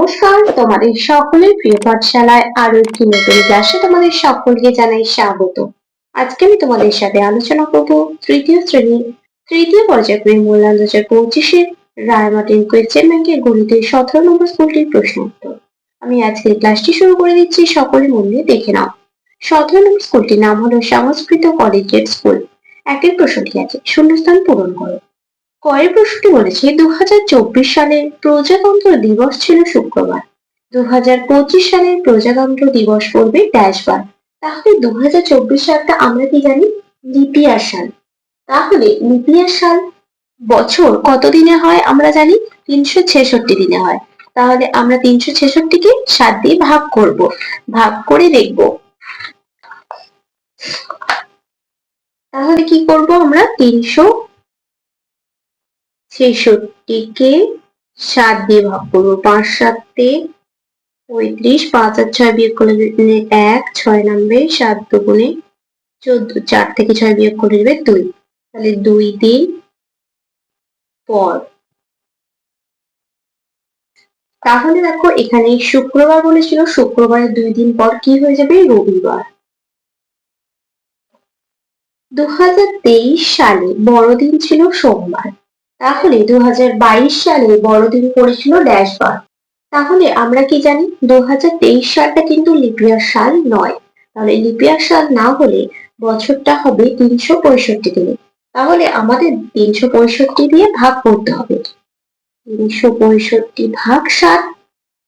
নমস্কার, তোমাদের সকলের প্রিয় পাঠশালায় আরো একটি নতুন ক্লাসে তোমাদের সকলকে জানাই স্বাগত। আজকে আমি তোমাদের সাথে আলোচনা করব তৃতীয় শ্রেণীর তৃতীয় পর্যায়ের মূল্যায়ন 2025-এর রায়মার্টিন কোয়েশ্চেন ব্যাংকের গণিতের 17 নম্বর স্কুলটির প্রশ্ন উত্তর। আমি আজকের ক্লাসটি শুরু করে দিচ্ছি, সকলে মন দিয়ে দেখে নাও। 17 নম্বর স্কুলটির নাম হলো সংস্কৃত কলেজিয়েট স্কুল। একের প্রশ্নটি আছে, শূন্যস্থান পূরণ করো। কয়ের প্রশ্নটি বলেছে 2024 সালের প্রজাতন্ত্র দিবস ছিল শুক্রবার। 2025 সালের প্রজাতন্ত্র দিবস পড়বে ড্যাশবার। তাহলে 2024 সালটা আমরা কি জানি? লিপিয়ার সাল। তাহলে লিপিয়ার সাল বছর কত দিনে হয় আমরা জানি? 366 দিনে হয়। তাহলে আমরা 366কে 7 দিয়ে ভাগ করব, ভাগ করে দেখব। তাহলে কি করব আমরা? 366কে 7 দিয়ে ভাগ করবো। 5 7 35, 5 আর 6 বিয়োগ করলে 1, 6 নামবে, 7 দুগুণে 14, 4 থেকে 6 বিয়োগ করে দেবে 2। তাহলে 2 দিন পর। তাহলে দেখো এখানে শুক্রবার বলেছিল, শুক্রবারের 2 দিন পর কি হয়ে যাবে? রবিবার। 2023 সালে বড়দিন ছিল সোমবার। তাহলে 2022 সালে বড়দিন পড়েছিল ড্যাশবার। তাহলে আমরা কি জানি? 2023 সালটা কিন্তু লিপিয়ার সাল নয়। তাহলে লিপিয়ার সাল না হলে বছরটা হবে 365 দিনে। তাহলে আমাদের 365 দিয়ে ভাগ করতে হবে। 365 ভাগ 7,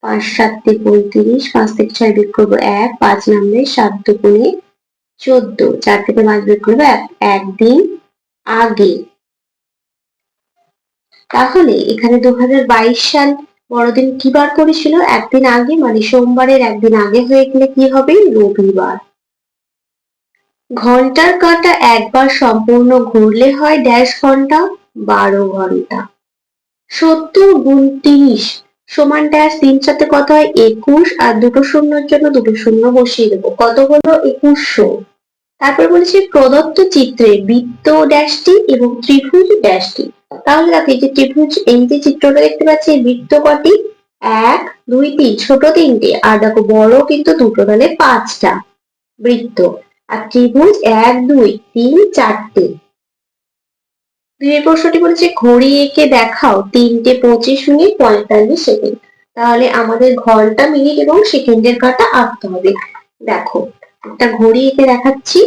5 7 35, 5 থেকে 6 বিয়োগ করবো 1, 5 নামবে, 7 দুগুণে 14, 4 থেকে 5 বিয়োগ করবো 1, একদিন আগে। তাহলে এখানে 2022 সাল বড়দিন কি বার করেছিল? একদিন আগে, মানে সোমবারের একদিন আগে হয়ে গেলে কি হবে? রবিবার। ঘন্টার কাঁটা একবার সম্পূর্ণ ঘুরলে হয় ড্যাশ ঘন্টা? 12 ঘন্টা। 70 গুণ 30 সমান ড্যাশ। 3 সাথে কত হয়? 21, আর দুটো শূন্যর জন্য দুটো শূন্য বসিয়ে দেবো। কত হলো? 2100। তারপর বলেছে প্রদত্ত চিত্রে বৃত্ত ড্যাশটি এবং ত্রিভুজ ড্যাশটি। তাহলে দেখো এই যে ত্রিভুজ, এই যে চিত্রটা দেখতে পাচ্ছি, বৃত্ত কটি? 1 2 3, ছোট 3টে, আর দেখো বড় কিন্তু দুটো, তাহলে 5টা বৃত্ত। আর ত্রিভুজ 1 2 3 4টে। দুই প্রশ্নটি বলেছে ঘড়ি এঁকে দেখাও 3টে 25 মিনিট 45 সেকেন্ড। তাহলে আমাদের ঘন্টা, মিনিট এবং সেকেন্ডের কাটা আঁকতে হবে। দেখো একটা ঘড়ি এঁকে দেখাচ্ছি।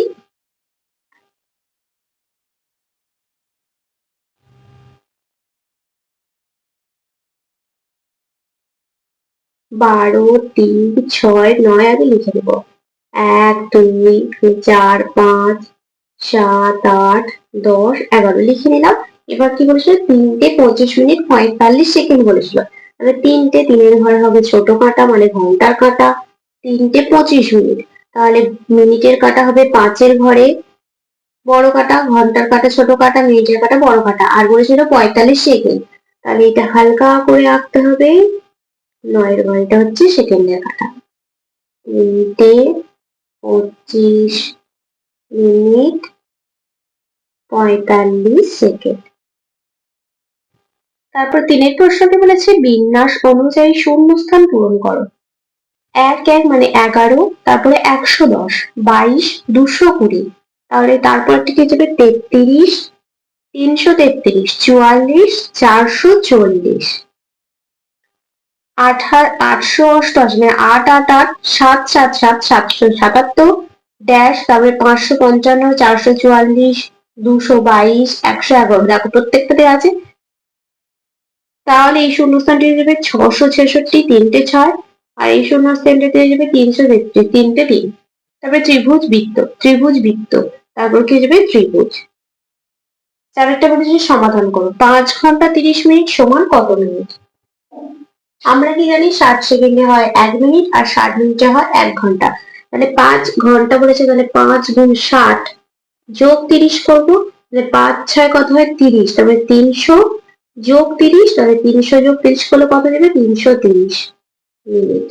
বারো, 3, 6, 9 আগে লিখে দেব। 1 2 4 5 7 8 10 11 লিখে নিলাম। এবার কি বলেছিল? 3টে 25 মিনিট 45 সেকেন্ড বলেছিল। তাহলে 3টে 3-এর ঘরে হবে ছোট কাঁটা, মানে ঘন্টার কাঁটা। 3টে 25 মিনিট, তাহলে মিনিটের কাঁটা হবে 5-এর ঘরে বড় কাঁটা, ঘন্টার কাঁটা ছোট কাঁটা, মিনিটের কাঁটা বড় কাঁটা, আর বলেছিল 45 সেকেন্ড। তাহলে এটা হালকা করে আঁকতে হবে। 9-এর ঘরে এটা হচ্ছে সেকেন্ডের কাঁটা। 3টে 25 মিনিট 45 সেকেন্ড। তারপর 3-এর প্রশ্নটি বলেছে বিন্যাস অনুযায়ী শূন্যস্থান পূরণ করো। 1 মানে 11, তারপরে 110, 22, 220। তাহলে তারপরটি কি যাবে? 33, 333, 44, 440। 888, মানে 8 8 8 7 7 7 777 ড্যাশ, তারপরে 555, 444, 222, 111। দেখো প্রত্যেকটাতে আছে। তাহলে এই শূন্যস্থানটি হয়ে যাবে 666, 3টে 6, আর এই শূন্যস্থানটি হয়ে যাবে 333, 3টে 3। তারপরে ত্রিভুজ বৃত্ত, ত্রিভুজ বৃত্ত, তারপর কি যাবে? ত্রিভুজ। চারেরটা বলেছে সমাধান করো। 5 ঘন্টা 30 মিনিট সমান কত মিনিট? আমরা কি জানি? 60 সেকেন্ডে হয় 1 মিনিট, আর 60 মিনিটে হয় 1 ঘন্টা। তাহলে 5 ঘন্টা বলেছে, তাহলে 5 গুণ 60 যোগ 30 করবো। তাহলে 5 6 কত হয়? 30। তারপরে 300 যোগ 30, তাহলে 300 যোগ 30 করলে কত দেবে? 330 মিনিট।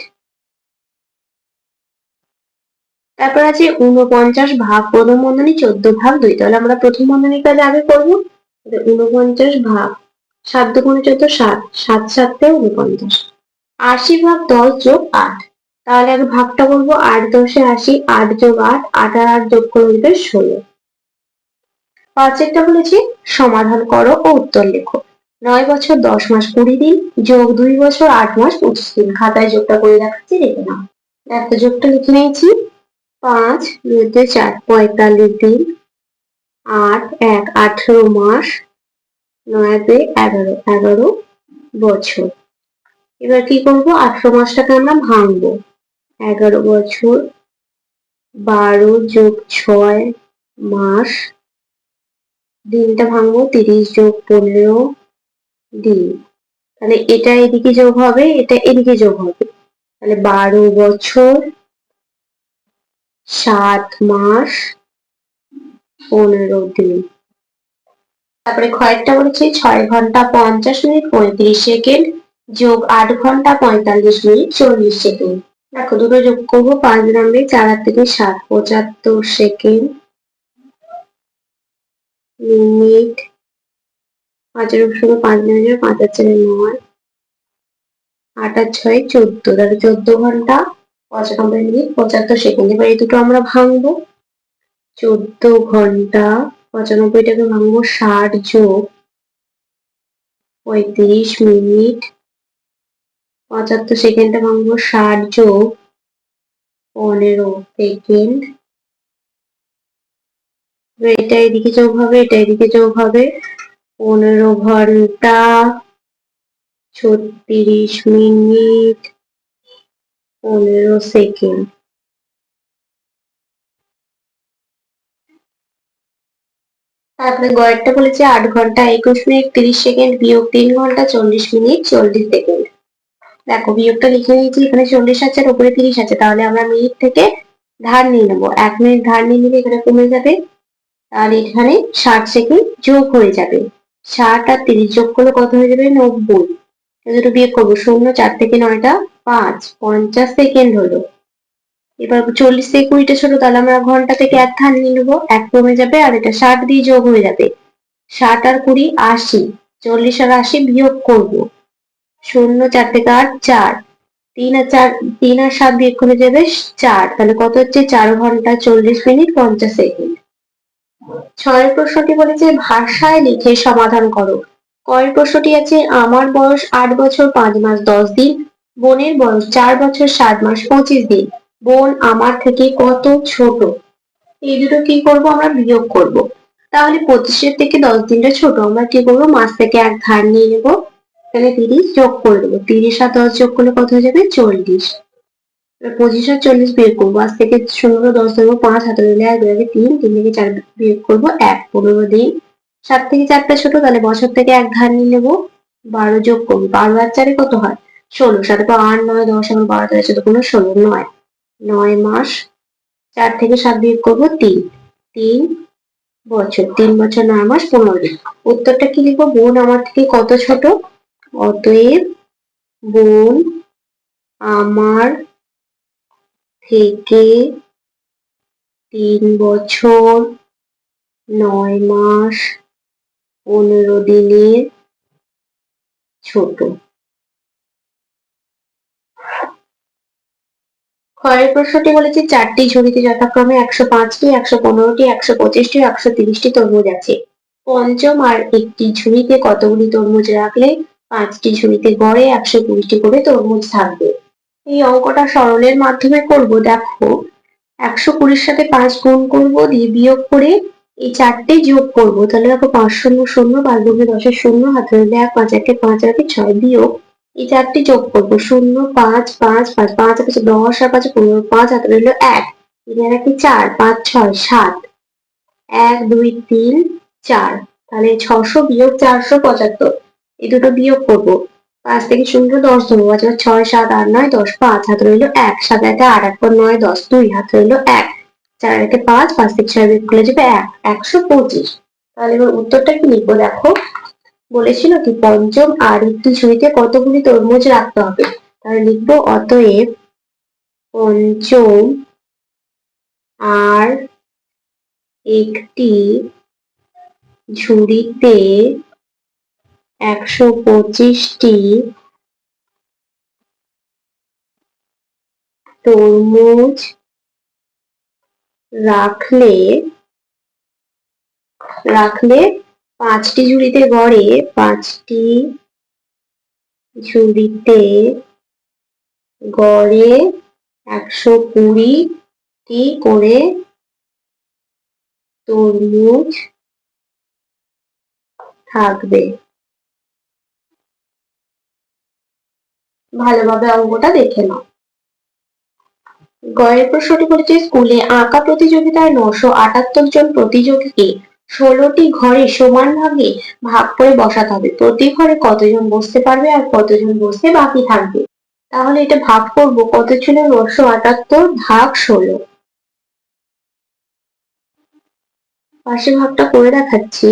তারপর আছে 49 ভাগ প্রথম বন্ধনী 14 ভাগ 2। তাহলে আমরা প্রথম বন্ধনীর কাজ আগে করবো। 49 ভাগ 7 দুগুণে 14, 7 7 7 49। 80/10+8। তাহলে আগে ভাগটা বলবো, 8×10 = 80, 8+8, 8 আর 8 যোগ করে দিলে 16। পাঁচেরটা বলেছি সমাধান করো ও উত্তর লেখো। 9 বছর 10 মাস 20 দিন যোগ 2 বছর 8 মাস 25 দিন। খাতায় যোগটা করে দেখাচ্ছি, দেখে নাও। একটা যোগটা লিখে নিয়েছি। 5 2 4 45 দিন, 8 1 18 মাস, 9 2 11 11 বছর। এবার কি করবো, 18 মাসটাকে আমরা ভাঙবো। 11 বছর, 12 যোগ 6 মাস, দিনটা ভাঙবো 30 যোগ 15 দিন। তাহলে এটা এদিকে যোগ হবে, এটা এদিকে যোগ হবে। তাহলে 12 বছর 7 মাস 15 দিন। তারপরে ক্ষয়েরটা বলেছি 6 ঘন্টা 50 মিনিট 35 সেকেন্ড যোগ 8 ঘন্টা 45 মিনিট 40 সেকেন্ড। দেখো দুটো যোগ করবো, 5 নামবে 4 থেকে 7 75 সেকেন্ড মিনিট, 5 সঙ্গে 5 মিনিট, 5 আর 4 9, 8 আর 6 14, তাহলে 14 ঘন্টা 95 মিনিট 75 সেকেন্ড। এবার এই দুটো আমরা ভাঙবো। 14 ঘন্টা 95টাকে ভাঙবো 60 যোগ 35 মিনিট, 75 সেকেন্ডটা ভাঙবো 60 যোগ 15 সেকেন্ড। এটা এদিকে যোগ হবে, এটা এদিকে যোগ হবে। 15 ঘন্টা 36 মিনিট 15 সেকেন্ড। তারপরে গয়েরটা বলেছে 8 ঘন্টা 21 মিনিট 30 সেকেন্ড বিয়োগ 3 ঘন্টা 40 মিনিট 40 সেকেন্ড। দেখো বিয়োগটা লিখে নিয়েছি, এখানে 40 আছে আর উপরে 30 আছে, তাহলে আমরা মিনিট থেকে ধার নিয়ে নেবো। 1 মিনিট ধার নিয়ে নিলে এখানে কমে যাবে, তাহলে এখানে 60 সেকেন্ড যোগ হয়ে যাবে। 60 আর 30 যোগ করলে কত হয়ে যাবে, 90। দুটো বিয়োগ করবো, 0 4 থেকে 9টা 5, 50 সেকেন্ড হলো। এবার 40 থেকে 20টা ছোট, তাহলে আমরা ঘন্টা থেকে 1 ধার নিয়ে নেবো, 1 কমে যাবে আর এটা 60 দিয়ে যোগ হয়ে যাবে। 60 আর 20 80, 40 আর 80 বিয়োগ করবো। 0 4 থেকে 8 4, 3 আর 4, 3 আর 7 বিয়োগ করে যাবে 4, তাহলে কত হচ্ছে 4 ঘন্টা 40 মিনিট 50 সেকেন্ড। 6 প্রশ্নটি বলেছে ভাষায় লিখে সমাধান করো। কয়ের প্রশ্নটি আছে আমার বয়স 8 বছর 5 মাস 10 দিন, বোনের বয়স 4 বছর 7 মাস 25 দিন, বোন আমার থেকে কত ছোট। এই দুটো কি করব, আমরা বিয়োগ করব। তাহলে 25-এর থেকে 10 দিনটা ছোট, আমরা কি করবো, মাস থেকে 1 ধার নিয়ে নেবো। তাহলে 30 যোগ করে দেবো, 30 আর 10 যোগ করলে কত হয়ে যাবে 40। 25 আর 40 বিয়োগ করবো, আজ থেকে 16 10 ধরবো 5, হাতে ধরলে 1 ধরলে 3, 3 থেকে 4 বিয়োগ করবো 1, 15 দিন। 7 থেকে 4টা ছোট, তাহলে বছর থেকে 1 ধার নিয়ে নেবো। 12 যোগ করবো, 12 আর 4 কত হয় 16, সাথে তো 8 9 10 এবং 12 13 14 15 16, 9 9 মাস। 4 থেকে 7 বিয়োগ করবো 3, 3 বছর, 3 বছর 9 মাস 15 দিন। উত্তরটা কি লিখবো, বোন আমার থেকে কত ছোট। অতএব বোন আমার থেকে 3 বছর 9 মাস 15 দিনের ছোট। ক্ষয়ের প্রশ্নটি বলেছে 4টি ঝুড়িতে যথাক্রমে 105টি 115টি 125টি 130টি তরমুজ আছে। পঞ্চম আর একটি ঝুড়িতে কতগুলি তরমুজ রাখলে 5টি ঝুড়িতে গড়ে 120টি করে তরমুজ থাকবে। এই অঙ্কটা সরলের মাধ্যমে করব। দেখো 120-র সাথে 5 গুণ করবো, দিয়ে বিয়োগ করে এই 4টে যোগ করবো। তাহলে দেখো 5 শূন্য 0, 5 দুগুণে 10-এর 0, হাতে ধরলে 1, 5 1 5 আর 6 বিয়োগ এই 4টে যোগ করবো। 0 5 5 5, 5 আর 10 আর 5 15, 5 হাতে রইল 1, 3 আর 1 4, 5 6 7, 1 2 3 4, তাহলে 600 বিয়োগ 475, এই দুটো বিয়োগ করবো। 5 থেকে 0 10 ধরবো, 6 7 8 9 10, 5 হাতে রইল 1, 7 1 8 8 9 10, 2 হাতে রইল 1, 4 1 5, 5 থেকে 6 বিয়োগ করলে যাবে 1, 125। তাহলে এবার উত্তরটা কি লিখবো, দেখো বলেছিল কি পঞ্চম আর একটি ঝুড়িতে কতগুলি তরমুজ রাখতে হবে। তাহলে লিখবো অতএব পঞ্চম আর একটি ঝুড়িতে 125টি তরমুজ রাখলে রাখলে 5টি ঝুড়িতে গড়ে 5টি ঝুড়িতে গড়ে 120টি করে তরমুজ থাকবে। ভালোভাবে অঙ্কটা দেখে নাও। গয়ের প্রশ্নটি বলেছে স্কুলে আঁকা প্রতিযোগিতায় 978 জন প্রতিযোগীকে 16টি ঘরে সমান ভাগে ভাগ করে বসাতে হবে। প্রতি ঘরে কতজন বসতে পারবে আর কতজন বসতে বাকি থাকবে। তাহলে এটা ভাগ করব, কত ছিল 978 ভাগ 16। পাশে ভাগটা করে দেখাচ্ছি।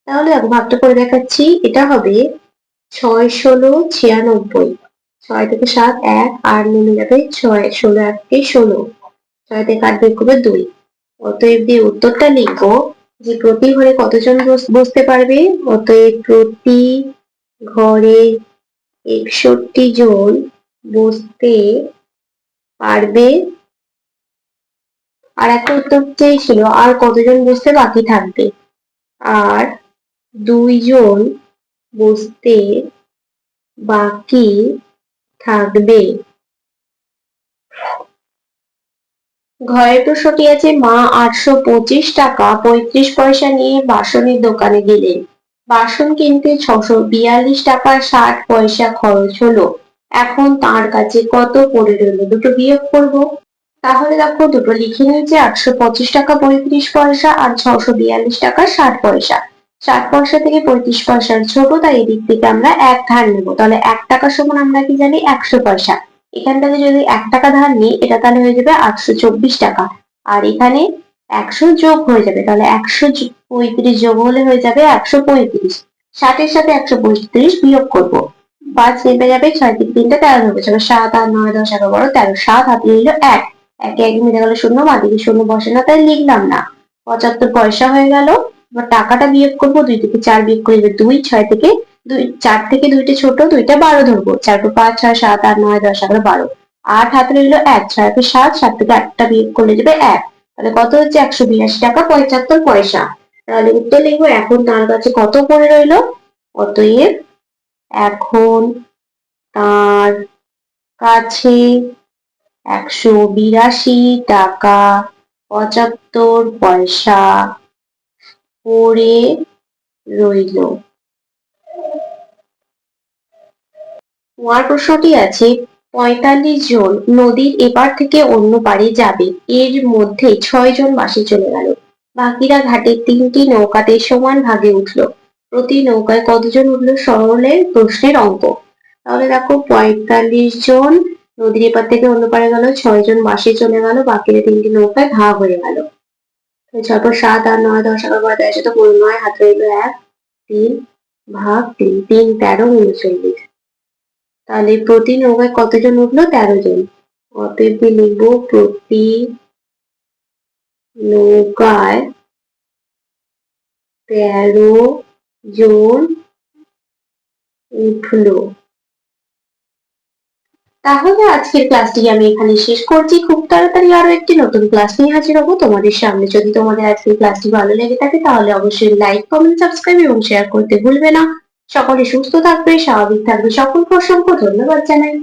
তাহলে দেখো ভাগটা করে দেখাচ্ছি। এটা হবে 6 16 96। 6 থেকে 7 1 আর নেমে যাবে 6 16 1 16। 6 থেকে 8 বিয়োগ করবে 2। অতএব দিয়ে উত্তরটা লিখবো যে প্রতি ঘরে কতজন বসতে পারবে। অতএব প্রতি ঘরে 61 জন বসতে পারবে। আর একটা উত্তর চেয়েছিল আর কতজন বসতে বাকি থাকবে। আর 2 জন বসতে বাকি থাকবে। ঘরের প্রশ্নটি আছে মা 825 টাকা 35 পয়সা নিয়ে বাসনের দোকানে গেলেন। বাসন কিনতে 642 টাকা 60 পয়সা খরচ হলো। এখন তার কাছে কত পড়ে রইল? দুটো বিয়োগ করব। তাহলে দেখো দুটো লিখে নিয়েছে, 825 টাকা 35 পয়সা আর 642 টাকা 60 পয়সা। 60 পয়সা থেকে 35 পয়সার ছোট, তাই এদিক থেকে আমরা 1 ধার নেব। তাহলে 1 টাকা সমান আমরা কি জানি 100 পয়সা। এখান থেকে যদি 1 টাকা ধার নিই, এটা তাহলে হয়ে যাবে 824 টাকা। আর এখানে 100 যোগ হয়ে যাবে, তাহলে 135 যোগ হলে হয়ে যাবে 135। 60 এর সাথে 135 বিয়োগ করব। 5 নেমে যাবে, 6 থেকে 3টা 13 হবে। 7 8 9 10 11 12 13। 7 হাতে নিল 1, একে এক মিলে গেল শূন্য, বাদিকে শূন্য বসে না তাই লিখলাম না। 75 পয়সা হয়ে গেল। এবার টাকাটা বিয়োগ করবো। 2 থেকে 4 বিয়োগ করলে 2, 6 থেকে 2, 4 থেকে 2টা ছোট, 2টা 12 ধরবো। 4 5 6 7 8 9 10 11 12। 8 হাতে রইল 1, 6 থেকে 7, 7 থেকে 8টা বিয়োগ করলে যাবে 1। তাহলে কত হচ্ছে 182 টাকা 75 পয়সা। তাহলে উত্তর লিখবো এখন তার কাছে কত পড়ে রইল। অতএব এখন তার কাছে 182 টাকা 75 পয়সা পড়ে রইল। প্রশ্নটি আছে 45 জন নদীর এপার থেকে অন্য পারে যাবে। এর মধ্যে 6 জন বাসে চলে গেল। বাকিরা ঘাটে 3টি নৌকাতে সমান ভাগে উঠল। প্রতি নৌকায় কতজন উঠলো? সরলের প্রশ্নের অঙ্ক। তাহলে দেখো 45 জন নদীর এপার থেকে অন্য পারে গেল, 6 জন বাসে চলে গেল, বাকিরা 3টি নৌকায় ভাগ হয়ে গেল। 6 7 8 9 10 11 12 13 14 15 9 হাতে রইল 1, 3 ভাগ 3, 3 13 39। তাহলে প্রতি নৌকায় কতজন উঠলো? 13 জন। অতএব লিখবো প্রতি নৌকায় 13 জন উঠলো। তাহলে আজকের ক্লাসটি আমি এখানে শেষ করছি। খুব তাড়াতাড়ি আরো একটি নতুন ক্লাস নিয়ে হাজির হবো তোমাদের সামনে। যদি তোমাদের আজকের ক্লাসটি ভালো লেগে থাকে তাহলে অবশ্যই লাইক কমেন্ট সাবস্ক্রাইব এবং শেয়ার করতে ভুলবে না। সকলে সুস্থ থাকবে, স্বাভাবিক থাকবে। সকলকে অসংখ্য ধন্যবাদ জানাই।